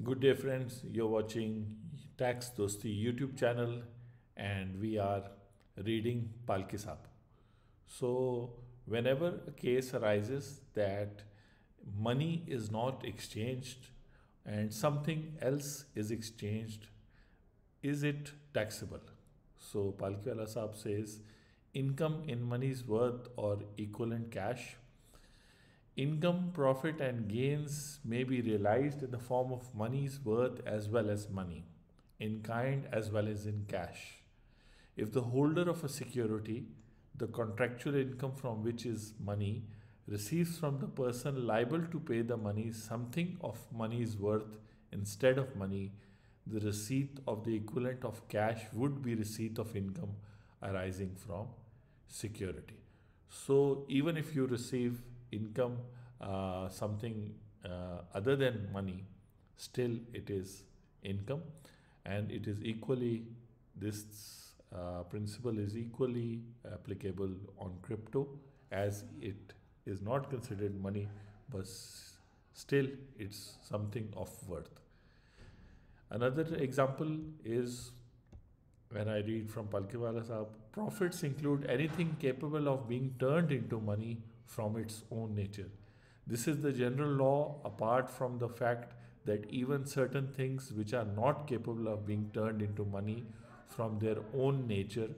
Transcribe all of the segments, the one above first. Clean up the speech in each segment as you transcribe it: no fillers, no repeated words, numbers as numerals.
Good day, friends. You're watching Tax Dosti YouTube channel, and we are reading Palkhivala. So, whenever a case arises that money is not exchanged and something else is exchanged, is it taxable? So, Palkhivala Saab says income in money's worth or equivalent cash. Income, profit, and gains may be realized in the form of money's worth as well as money, in kind as well as in cash. If the holder of a security, the contractual income from which is money, receives from the person liable to pay the money something of money's worth instead of money, the receipt of the equivalent of cash would be receipt of income arising from security. So even if you receive income something other than money, still it is income, and it is equally this principle is equally applicable on crypto, as it is not considered money, but still it's something of worth. Another example is when I read from Palkhivala Saab, profits include anything capable of being turned into money from its own nature. This is the general law, apart from the fact that even certain things which are not capable of being turned into money from their own nature,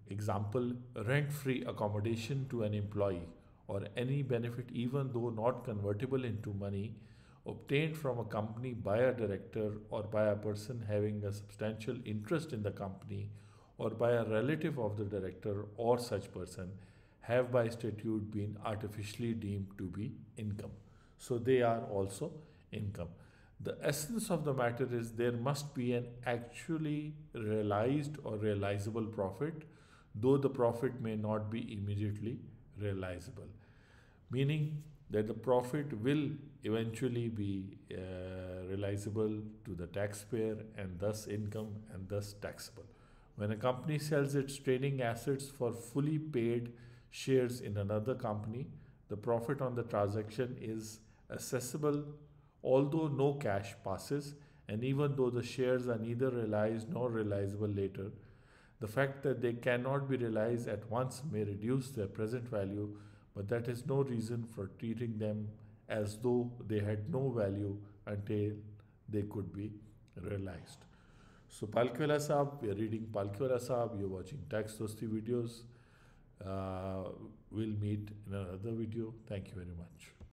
example, rent-free accommodation to an employee, or any benefit even though not convertible into money, obtained from a company by a director or by a person having a substantial interest in the company, or by a relative of the director or such person, have by statute been artificially deemed to be income. So they are also income. The essence of the matter is there must be an actually realized or realizable profit, though the profit may not be immediately realizable. Meaning that the profit will eventually be realizable to the taxpayer, and thus income, and thus taxable. When a company sells its trading assets for fully paid shares in another company, the profit on the transaction is assessable although no cash passes, and even though the shares are neither realized nor realizable later. The fact that they cannot be realized at once may reduce their present value, but that is no reason for treating them as though they had no value until they could be realized. So Palkhivala Saab, we are reading Palkhivala Saab, you are watching Tax Dosti videos. We'll meet in another video. Thank you very much.